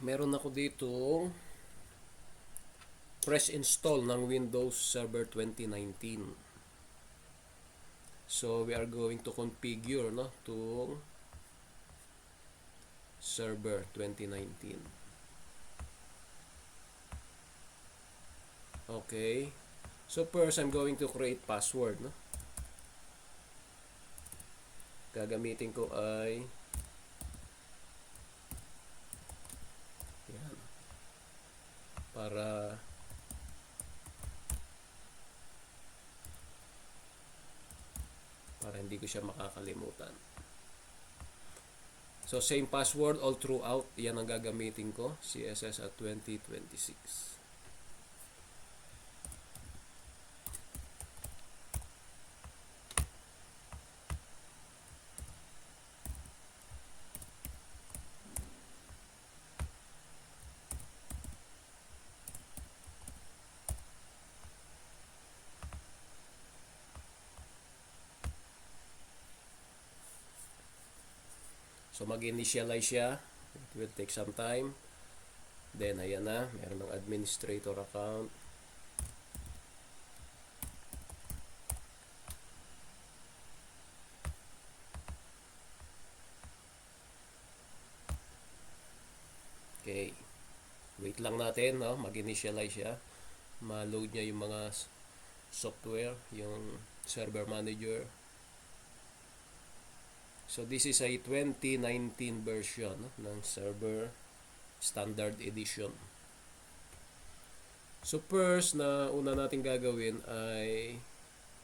meron ako dito press install ng Windows Server 2019. So we are going to configure to Server 2019. Okay. So first I'm going to create password, Gagamitin ko ay yan. Para hindi ko siya makakalimutan. So same password all throughout. Yan ang gagamitin ko, CSS at 2026. So mag-initialize siya. It will take some time. Then ayan na, meron ng administrator account. Okay. Wait lang natin, mag-initialize siya. Ma-load niya yung mga software, yung server manager. So this is a 2019 version ng server standard edition. So first na una natin gagawin ay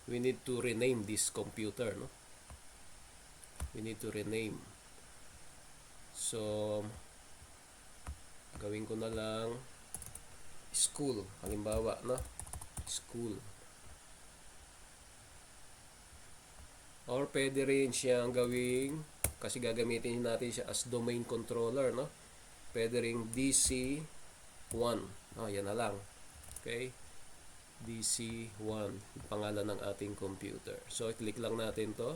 we need to rename this computer, We need to rename. So gawin ko na lang school, halimbawa, School. Or pwede rin siyang gawing, kasi gagamitin natin siya as domain controller, Pwede ring DC1. Yan na lang. Okay? DC1, yung pangalan ng ating computer. So, i-click lang natin to.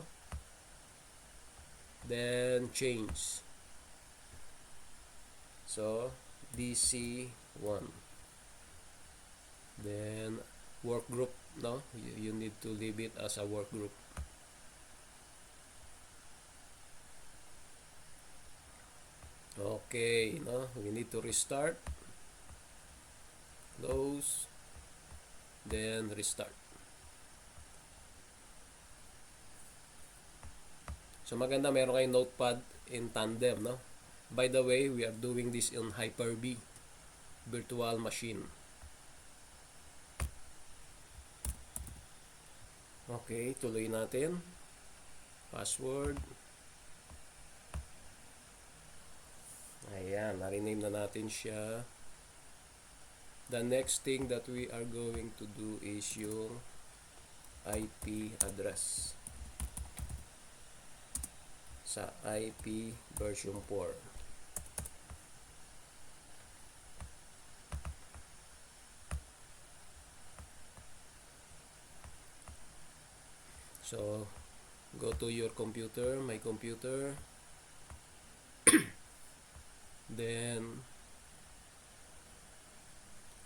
Then, change. So, DC1. Then, work group, You need to leave it as a work group. Okay, we need to restart. Close. Then restart. So maganda meron kayong notepad in tandem, By the way, we are doing this in Hyper-V virtual machine. Okay, tuloy natin. Password. Ayan, na-rename na natin siya. The next thing that we are going to do is yung IP address. Sa IP version 4. So, go to your computer, my computer. Then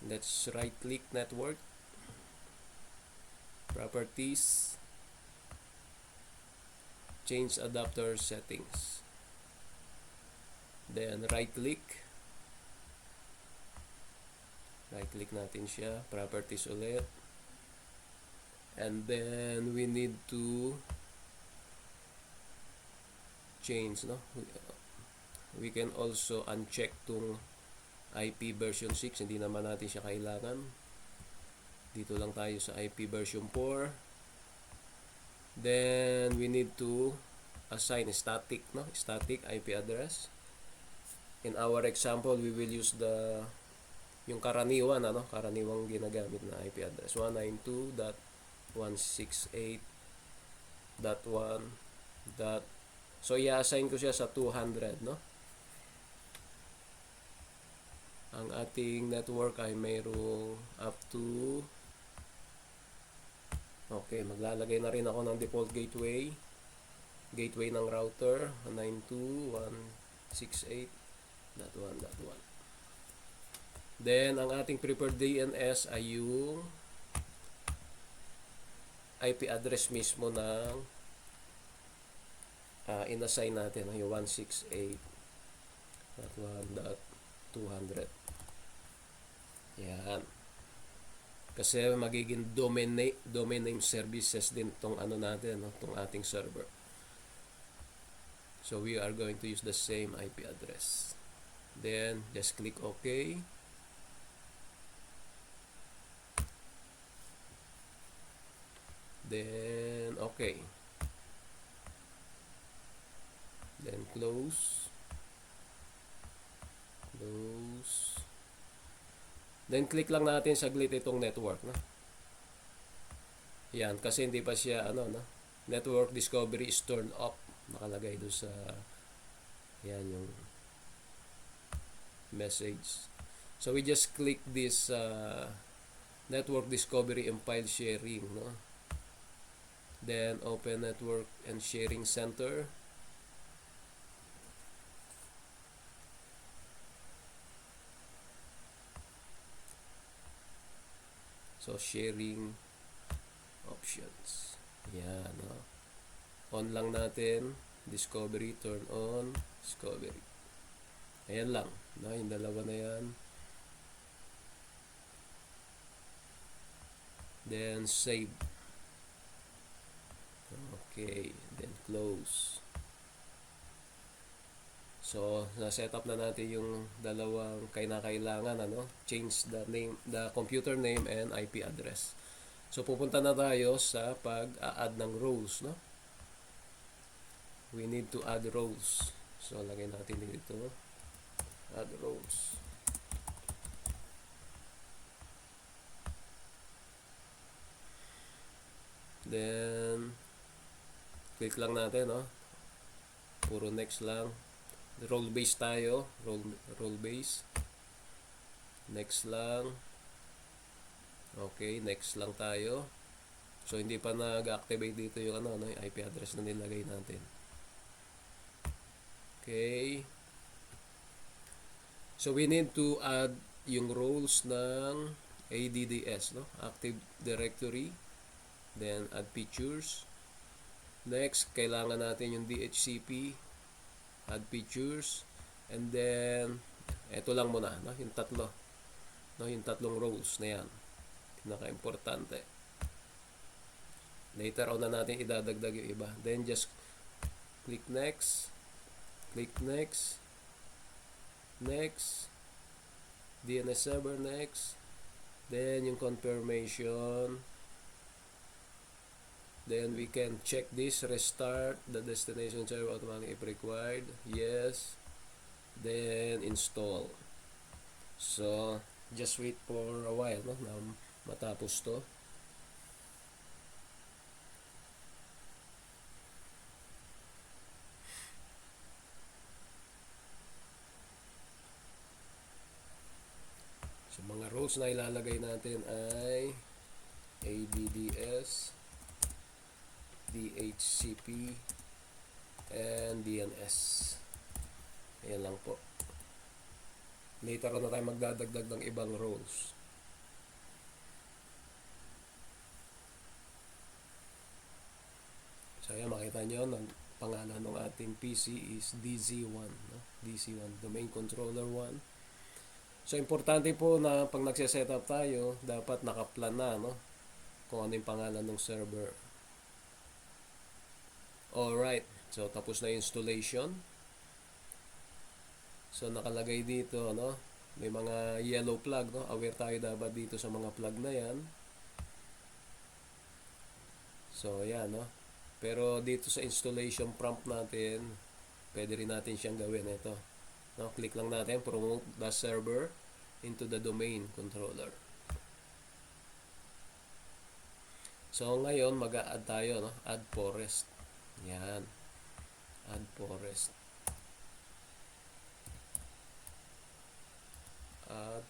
let's right click network, properties, change adapter settings. Then right click natin siya, properties ulit. And then we need to change, We can also uncheck tong IP version 6. Hindi naman natin siya kailangan. Dito lang tayo sa IP version 4. Then we need to assign static, Static IP address. In our example, we will use yung karaniwan, karaniwang ginagamit na IP address. 192.168.1. So i-assign ko siya sa 200, Ang ating network ay mayroong up to, okay, maglalagay na rin ako ng default gateway ng router, 192.168.1.1. Then, ang ating preferred DNS ay yung IP address mismo ng inassign natin, yung 168.1.200. Yan. Kasi magiging domain name services din tong ano natin, no? Tong ating server. So we are going to use the same IP address. Then just click OK. Then OK. Then close. Then click lang natin saglit itong network, no? Yan, kasi hindi pa siya network discovery is turned off. Nakalagay doon sa yan yung message. So we just click this network discovery and file sharing, no? Then open network and sharing center. So sharing options. Yan, no? On lang natin. Discovery, turn on. Discovery. Ayan lang. No? Yung dalawa na yan. Then save. Okay. Then close. So, na-set up na natin yung dalawang kailangan, change the name, the computer name and IP address. So, pupunta na tayo sa pag-add ng rows, no? We need to add rows. So, lagay natin dito. Add rows. Then, click lang natin, no? Puro next lang. Role base tayo. Role base. Next lang. Okay, next lang tayo. So, hindi pa nag-activate dito yung yung IP address na nilagay natin. Okay. So, we need to add yung roles ng ADDS, no? Active Directory. Then, add features. Next, kailangan natin yung DHCP. Add features. And then, eto lang muna, no? Yung tatlo. No? Yung tatlong roles na yan. Pinaka-importante. Later on na natin idadagdag yung iba. Then, just click next. Click next. Next. DNS server next. Then, yung confirmation. Then, we can check this. Restart the destination server automatically if required. Yes. Then, install. So, just wait for a while, no? Na matapos to. So, mga roles na ilalagay natin ay ADDS, DHCP, and DNS. Ayan lang po. Later on na tayo magdadagdag ng ibang roles. So, ayan, makita nyo, ang pangalan ng ating PC is DZ1. No? DZ1, Domain Controller 1. So, importante po na pag nagse-setup tayo, dapat nakaplan na, no? Kung ano yung pangalan ng server. Alright. So, tapos na yung installation. So, nakalagay dito, no? May mga yellow flag, no? Aware tayo dapat dito sa mga flag na yan. So, yan, no? Pero dito sa installation prompt natin, pwede rin natin siyang gawin. Ito. No? Click lang natin, promote the server into the domain controller. So, ngayon, mag-a-add tayo, no? Add forest. Yan. Add forest. Add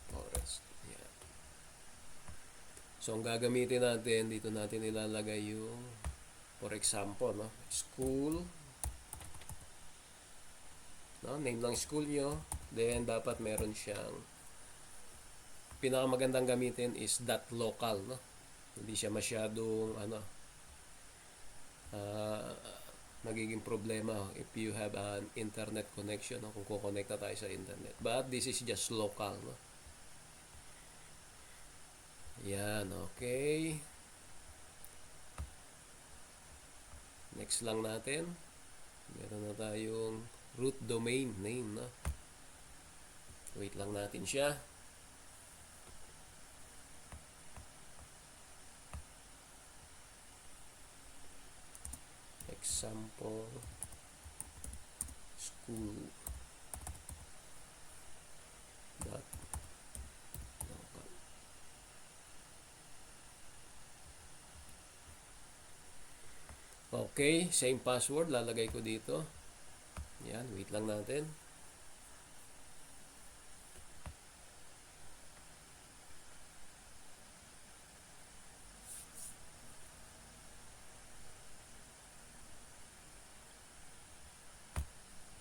forest. Yan. So, ang gagamitin natin, dito natin ilalagay yung, for example, no? School no? Name lang school nyo. Then dapat meron siyang, pinakamagandang gamitin is .local, no? Hindi siya masyadong uh, magiging problema if you have an internet connection, no? Kung kukonekta tayo sa internet. But this is just local, no? Yan, okay. Next lang natin. Meron na tayong root domain name, no? Wait lang natin siya. Example school dot local. Okay, same password lalagay ko dito. Yan, wait lang natin.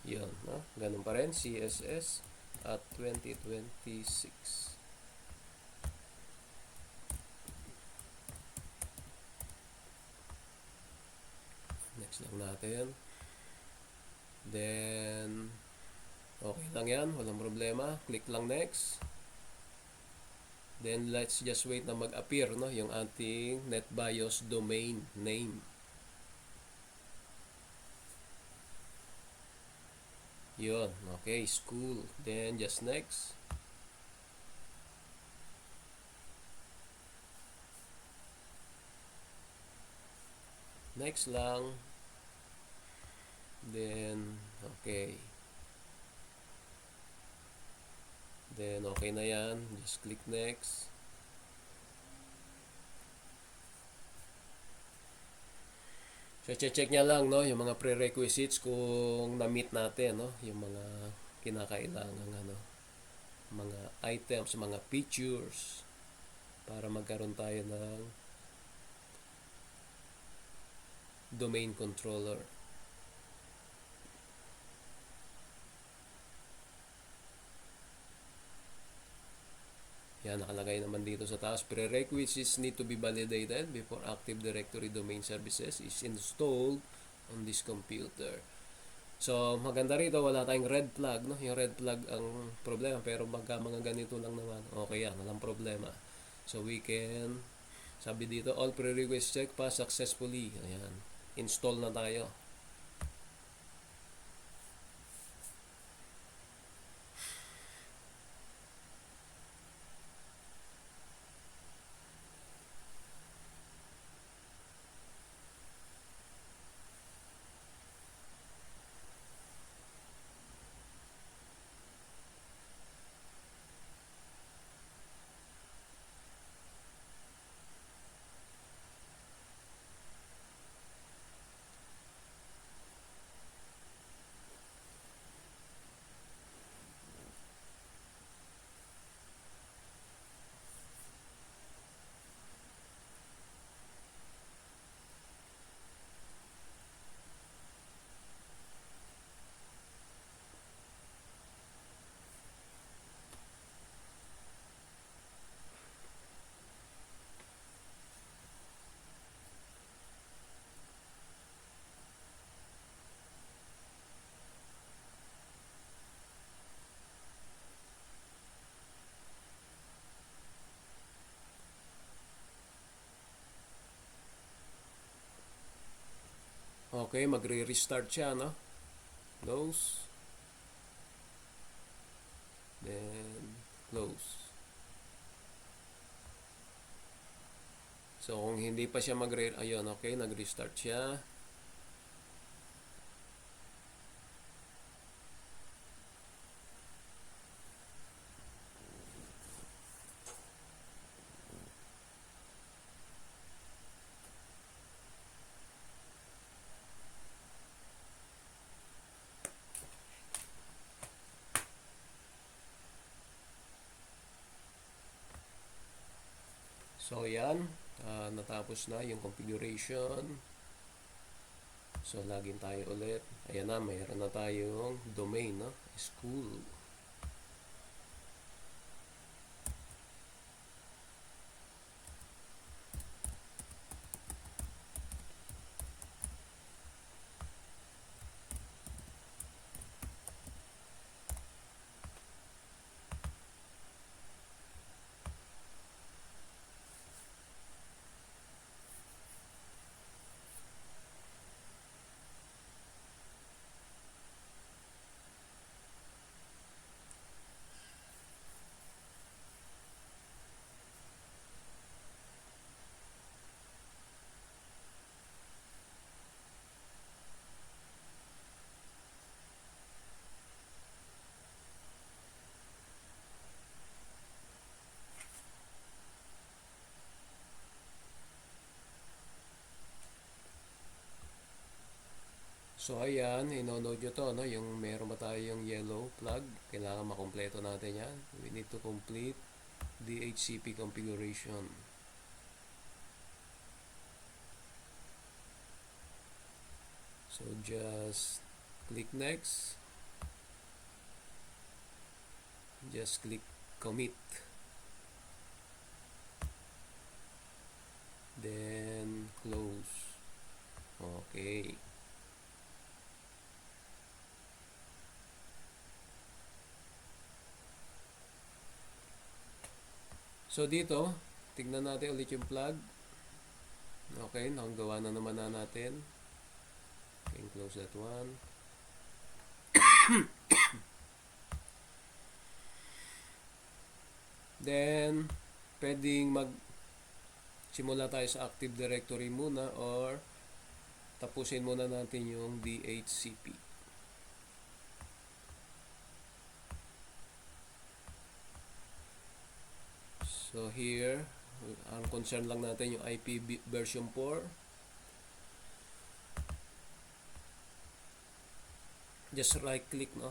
Yun, no? Ganun pa rin, CSS at 2026. Next lang natin. Then, okay lang yan, walang problema. Click lang next. Then, let's just wait na mag-appear, no? Yung ating NetBIOS domain name. Yun, okay, school. Then, just next. Next lang. Then, okay. Then, okay na yan. Just click next. So, check niya lang, no? Yung mga prerequisites kung na-meet natin, no? Yung mga kinakailangan, mga items, mga features para magkaroon tayo ng domain controller. Yan, nakalagay naman dito sa taas. Prerequisites need to be validated before Active Directory Domain Services is installed on this computer. So, maganda rito, wala tayong red flag, no? Yung red flag ang problema, pero magka mga ganito lang naman, okay yan, walang problema. So, we can, sabi dito, all prerequisites check pass successfully. Ayan, install na tayo. Okay, magre-restart siya, no? Close. Then, close. So, kung hindi pa siya ayun, okay, nag-restart siya. So, yan. Natapos na yung configuration. So, login tayo ulit. Ayan na, mayroon na tayong domain, no? School. So, ayan, ino-note nyo to, no? Yung meron ba tayong yellow flag? Kailangan makompleto natin yan. We need to complete DHCP configuration. So, just click next. Just click commit. Then, close. Okay. So dito, tignan natin ulit yung plug. Okay, nakagawa na naman natin. Okay, close that one. Then, pwedeng simula tayo sa Active Directory muna or tapusin muna natin yung DHCP. So here, ang concern lang natin yung IP version 4. Just right click, no?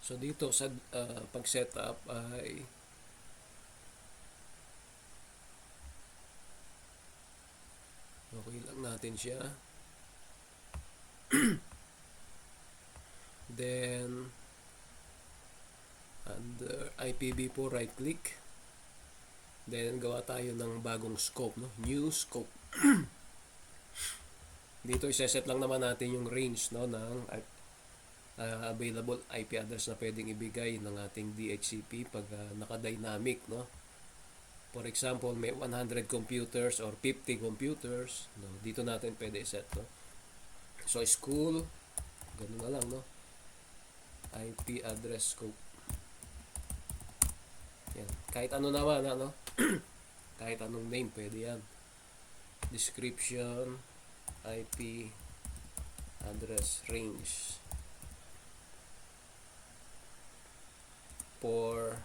So dito sa pag setup ay okay lang natin siya. Then under IPv4 right click. Then gawa tayo ng bagong scope, no? New scope. Dito iseset lang naman natin yung range, no, ng available IP address na pwedeng ibigay ng ating DHCP pag naka-dynamic, no? For example, may 100 computers or 50 computers, no? Dito natin pwede iset, no? So school, ganun na lang, no? IP address scope. Yan. Kahit ano naman, ano? Kahit anong name, pwede yan. Description, IP address range. For,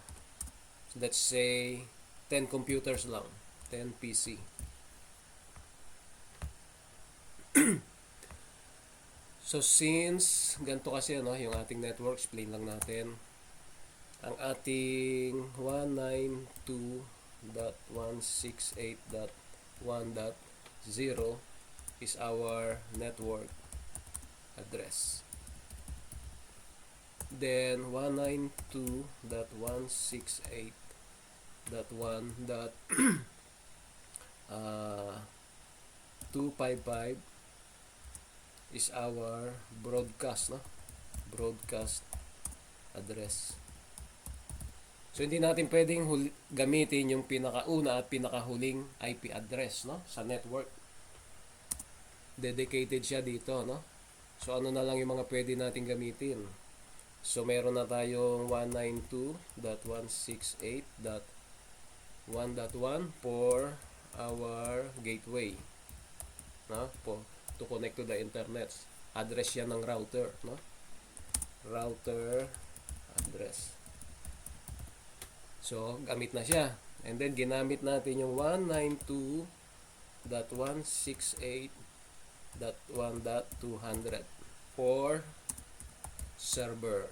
let's say, 10 computers lang. 10 PC. So since ganito kasi ano, yung ating network, explain lang natin. Ang ating 192.168.1.0 is our network address. Then 192.168.255 is our broadcast, no? Broadcast address. So hindi natin pwedeng gamitin yung pinakauna at pinakahuling IP address, no, sa network. Dedicated siya dito, no? So ano na lang yung mga pwede natin gamitin? So meron na tayong 192.168.1.1 for our gateway, no? To connect to the internet. Address yan ng router, no? Router address. So, gamit na siya. And then, ginamit natin yung 192.168.1.200 for server.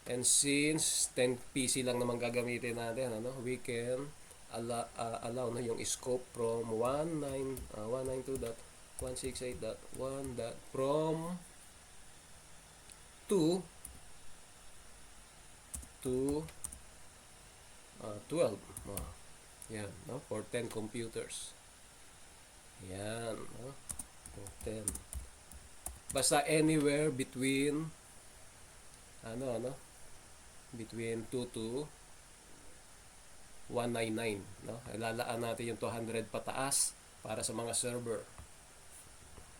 And since 10 PC lang naman gagamitin natin, we can allow no, yung scope from 192.168.1 from 2 to 12. Yan, no? For 10 computers. Yan, no? For 10. Basta anywhere between between 2 to 199, no? Ilalaan natin yung 200 pataas para sa mga server.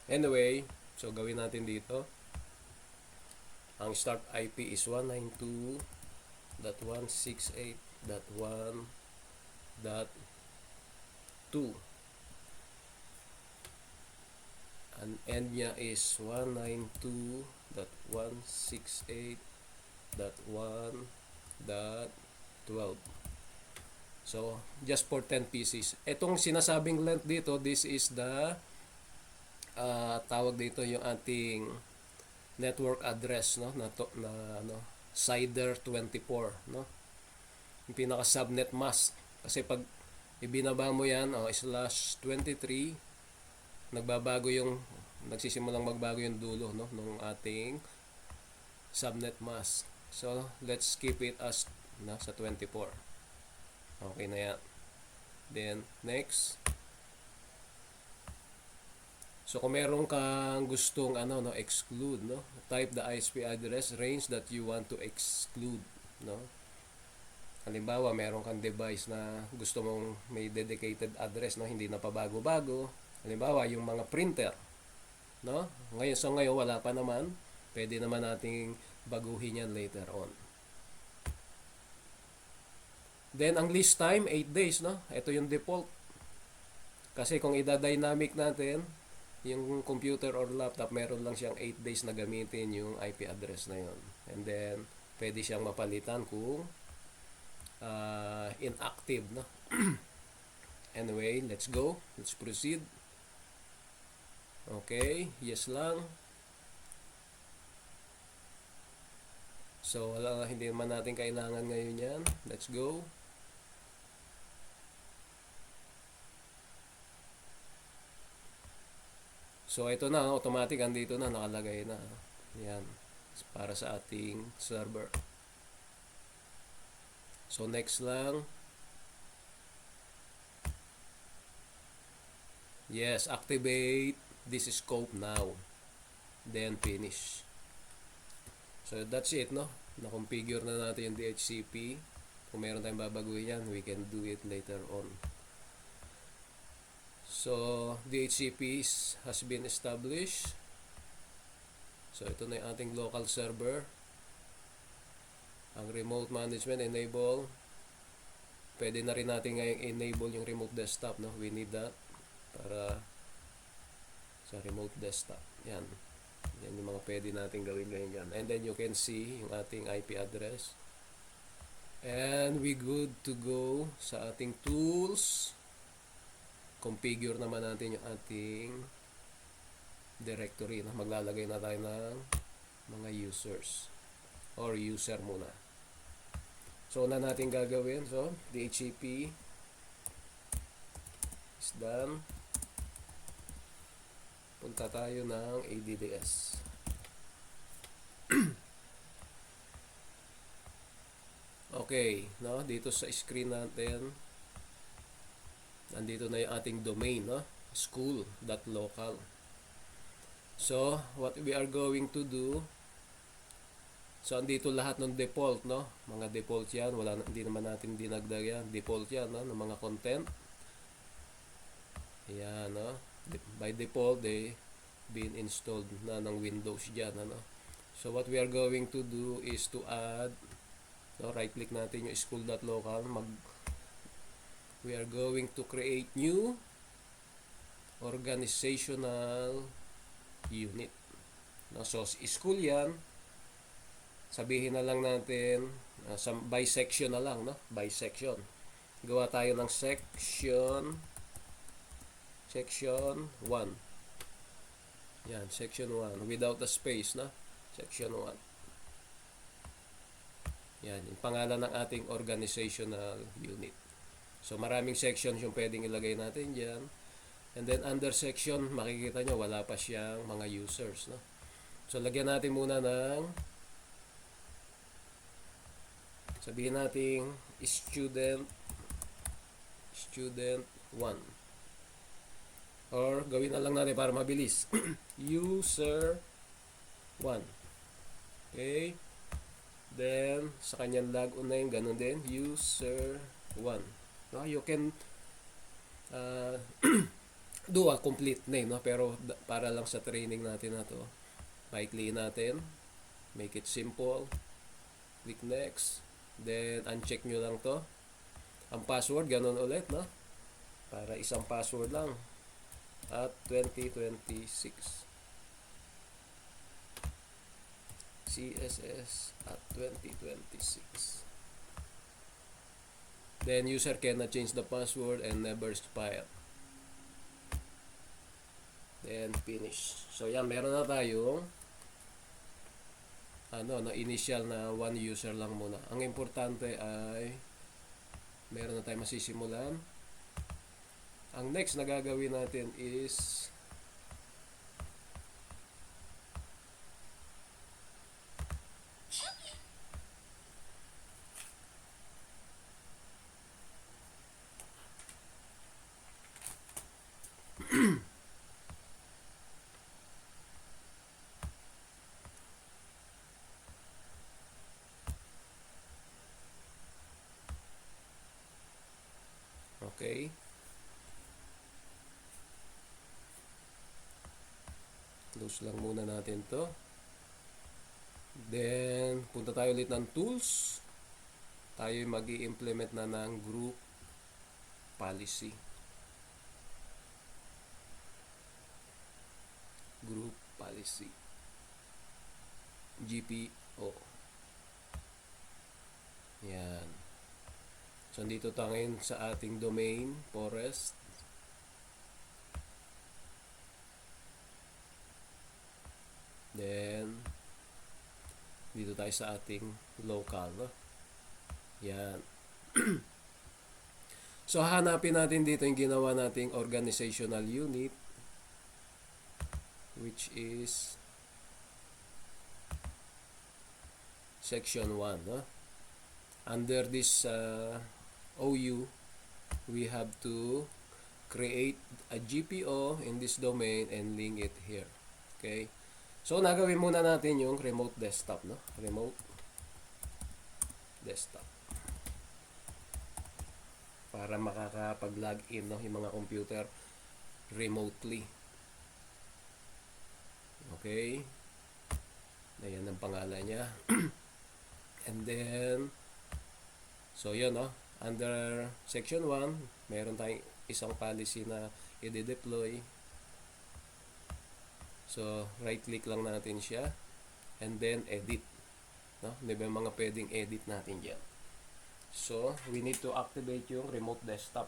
Anyway, so gawin natin dito. Ang start IP is 192.168.1.2. Ang end niya is 192.168.1.12. So, just for 10 pieces. Itong sinasabing length dito, this is the tawag dito yung ating network address, no, na CIDR 24, no, yung pinaka subnet mask. Kasi pag ibinaba mo yan, /23, nagsisimulang magbago yung dulo, no, ng ating subnet mask. So let's keep it as sa 24. Okay na yan. Then next, so kung meron kang gustong exclude, no, type the ISP address range that you want to exclude, no. Halimbawa, meron kang device na gusto mong may dedicated address, no, hindi na pabago-bago. Halimbawa, yung mga printer, no. Ngayon wala pa naman. Pwede naman nating baguhin yan later on. Then ang list time 8 days, no. Ito yung default. Kasi kung ida-dynamic natin yung computer or laptop, meron lang siyang 8 days na gamitin yung IP address na yon. And then pwede siyang mapalitan kung inactive, no. Anyway, let's go. Let's proceed. Okay, yes lang. So hindi naman natin kailangan ngayon yan. Let's go. So ito na, automatic andito na, nakalagay na. Yan, para sa ating server. So next lang. Yes, activate this scope now. Then finish. So that's it, no? Na-configure na natin yung DHCP. Kung meron tayong babaguhin yan, we can do it later on. So, DHCP has been established. So, ito na yung ating local server. Ang remote management enable. Pwede na rin natin ngayong enable yung remote desktop, no? We need that para sa remote desktop. Yan. Yan yung mga pwede natin gawin ngayon. And then you can see yung ating IP address. And we good to go sa ating tools. Configure naman natin yung ating directory, no? Maglalagay na tayo ng mga users or user muna. So una natin gagawin, so DHCP is done. Punta tayo ng ADDS. Okay, no? Dito sa screen natin, nandito na yung ating domain, no? School.local. So, what we are going to do, so andito lahat ng default, no? Mga default yan, hindi naman natin dinagdag yan. Default yan, no? Ng mga content. Ayan, no? By default, they been installed na ng Windows dyan, ano? So, what we are going to do is to add, no? Right click natin yung school.local, we are going to create new organizational unit. No, so school yan. Sabihin na lang natin by section na lang, no? By section. Gawa tayo ng section 1. Yan, section 1 without a space, no? Section 1. Yan, yung pangalan ng ating organizational unit. So maraming sections yung pwedeng ilagay natin dyan. And then under section, makikita nyo wala pa siyang mga users. No? So lagyan natin muna ng, sabihin natin student 1. Or gawin na lang natin para mabilis. User 1. Okay. Then, sa kanyang logon name, ganun din. User 1. No? You can do a complete name. No? Pero para lang sa training natin na to, paikliin natin. Make it simple. Click next. Then, uncheck nyo lang to. Ang password, ganun ulit. No? Para isang password lang. At 2026. CSS at 2026. Then user cannot change the password and never expire. Then finish. So yan, meron na tayong na initial na one user lang muna. Ang importante ay meron na tayong masisimulan. Ang next na gagawin natin is okay. Close lang muna natin to. Then, punta tayo ulit ng tools. Tayo mag-i-implement na ng group policy. Group policy. GPO. Yan. So, dito tangin sa ating domain, forest. Then, dito tayo sa ating local. No? Yan. So, hanapin natin dito yung ginawa nating organizational unit, which is section 1. No? Under this OU, we have to create a GPO in this domain and link it here. Okay? So, nagawin muna natin yung remote desktop, no? Remote desktop. Para makakapag-login, no? Yung mga computer remotely. Okay? Ayan ang pangalan niya. And then, so yun, no? Under section 1, meron tayong isang policy na i-deploy. So, right-click lang natin siya. And then, edit. No? May mga pwedeng edit natin dyan. So, we need to activate yung remote desktop.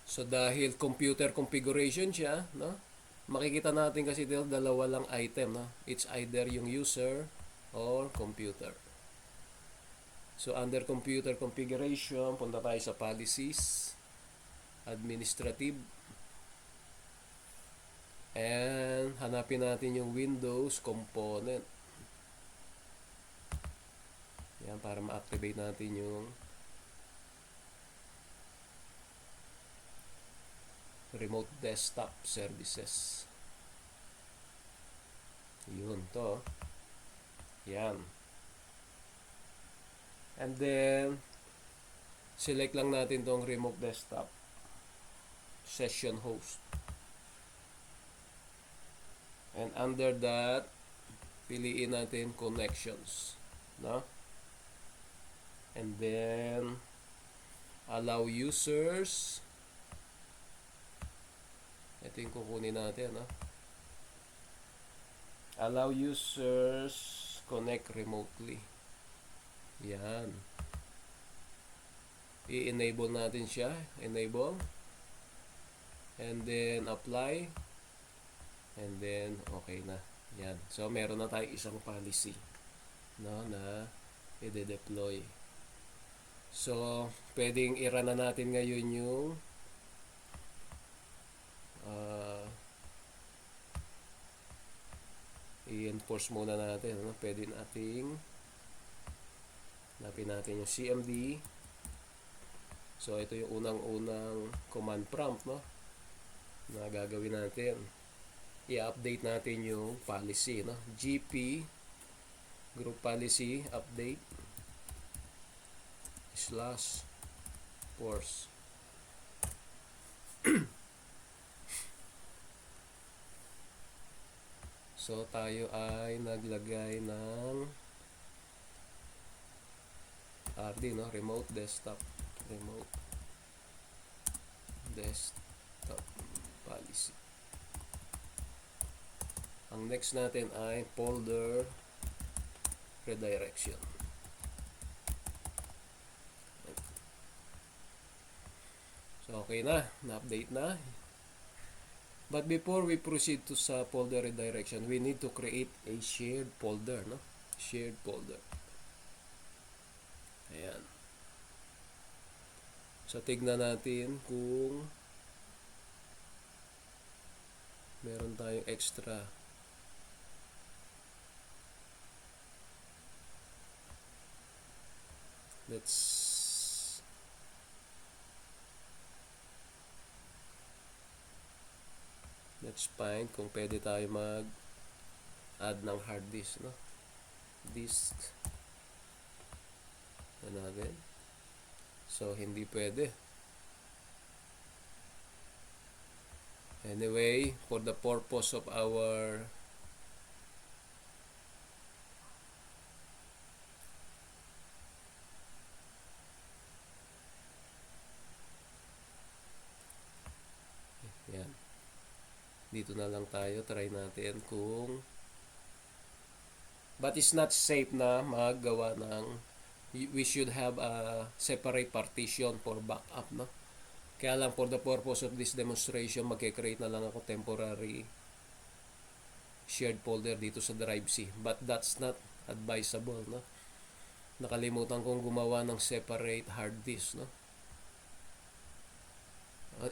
So, dahil computer configuration siya, no? Makikita natin kasi dito dalawa lang item. No? It's either yung user or computer. So, under computer configuration, punta tayo sa policies, administrative, and hanapin natin yung Windows component. Yan, para ma-activate natin yung remote desktop services. Yun to. Yan. And then, select lang natin tong remote desktop session host. And under that, piliin natin connections. No? And then, allow users. Ito yung kukunin natin. No? Allow users connect remotely. Yan. I-enable natin siya. Enable. And then, apply. And then, okay na. Yan. So, meron na tayo isang policy. no, na i-deploy. So, pwedeng i-run na natin ngayon yung i-enforce muna natin, no? Pwede nating hanapin natin yung CMD. So, ito yung unang-unang command prompt, no, na gagawin natin. I-update natin yung policy, no? GP group policy update /force. So, tayo ay naglagay ng RD, no? Remote desktop policy. Ang next natin ay folder redirection. So, okay na. Na-update na. But before we proceed to sa folder redirection, we need to create a shared folder, no? Shared folder. Ayan. So, tignan natin kung meron tayong extra. Let's find kung pwede tayo mag-add ng hard disk, no? Disk. Natin. So, hindi pwede. Anyway, for the purpose of our yan. Dito na lang tayo. Try natin kung but it's not safe na maggawa ng we should have a separate partition for backup, no? Kaya lang for the purpose of this demonstration, magke-create na lang ako temporary shared folder dito sa drive C. But that's not advisable, no? Nakalimutan kong gumawa ng separate hard disk, no?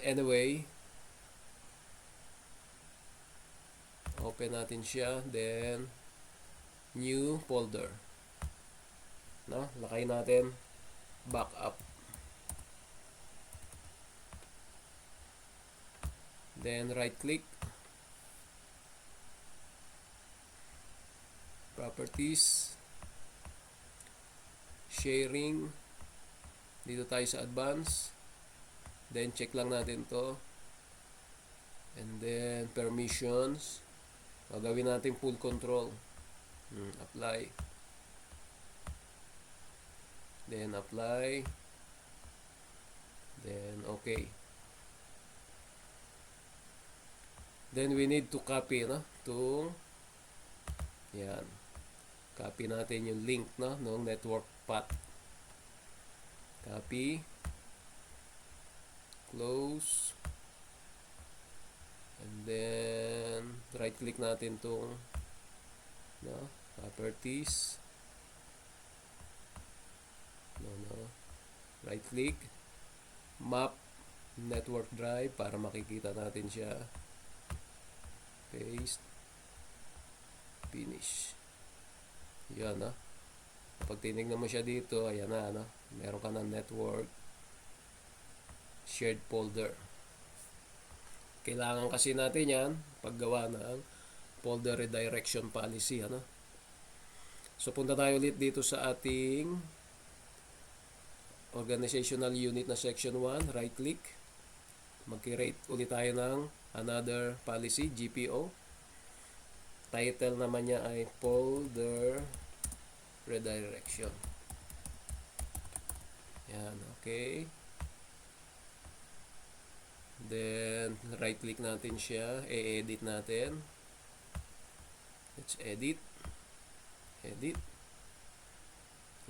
Anyway, open natin siya, then new folder, no? Lakay natin backup, then right click, properties, sharing, dito tayo sa advanced, then check lang natin to, and then permissions, gawin natin full control, apply, then apply, then okay. Then we need to copy, no, to yan, copy natin yung link, no, ng network path, copy, close, and then right click natin tong, no, properties, no, right click, map network drive para makikita natin siya, paste, finish. Yan, no? Kapag tinignan mo siya dito, ayan na, no? Meron ka ng network shared folder. Kailangan kasi natin yan paggawa ng folder redirection policy, ano? So, punta tayo ulit dito sa ating organizational unit na section 1, right click, mag-create ulit tayo ng another policy, GPO. Title naman niya ay folder redirection. Yan, okay. Then, right click natin siya, i-edit natin. Let's edit. Edit.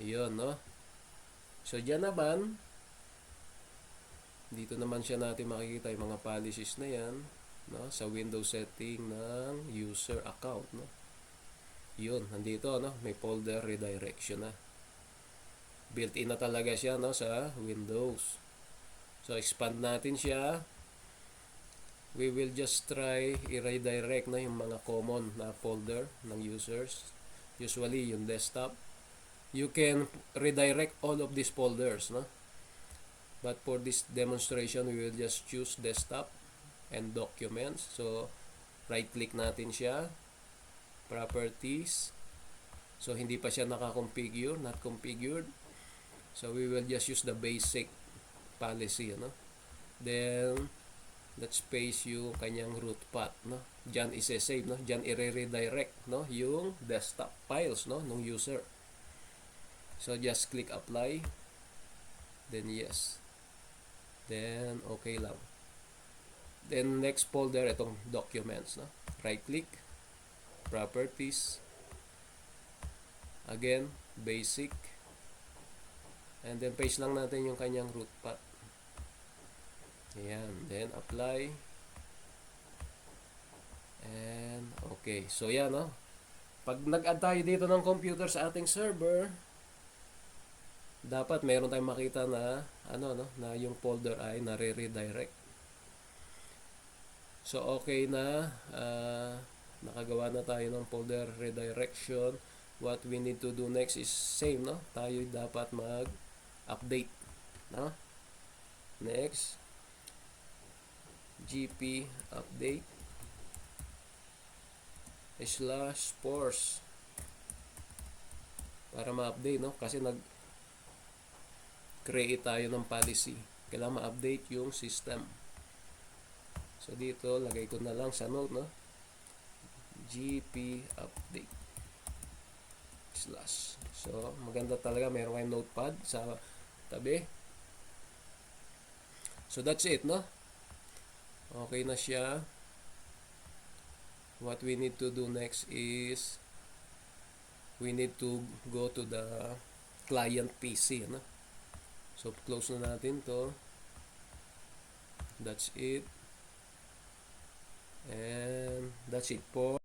Yun, no? So, dyan naman, dito naman siya natin makikita yung mga policies na yan, no, sa Windows setting ng user account, no. Yun, nandito, no? May folder redirection na. Built-in na talaga siya, no? Sa Windows. So, expand natin siya. We will just try i-redirect na yung mga common na folder ng users. Usually, yung desktop. You can redirect all of these folders, no? But for this demonstration, we will just choose desktop and documents. So, right-click natin siya. Properties. So, hindi pa siya naka-configure, not configured. So, we will just use the basic policy, no? Then, let's paste yung kanyang root path, no? Diyan i-save, no? Diyan i-redirect, no? Yung desktop files, no? Nung user. So, just click apply. Then, yes. Then, okay lang. Then, next folder, itong documents, no? Right-click. Properties. Again, basic. And then, paste lang natin yung kanyang root path. Ayan. Then, apply. And, okay. So, yan, no? Pag nag-add tayo dito ng computer sa ating server, dapat meron tayong makita na, no? Na yung folder ay nare-redirect. So, okay na. Nakagawa na tayo ng folder redirection. What we need to do next is same, no? Tayo dapat mag-update, no? Next, gp update /force para ma-update, no? Kasi nag-create tayo ng policy. Kailangan ma-update yung system. So, dito, lagay ko na lang sa note, no? gp update / So, maganda talaga. Meron kayong notepad sa tabi. So, that's it, no? Okay na siya. What we need to do next is we need to go to the client PC, no? So, close na natin to. That's it. And that's it po.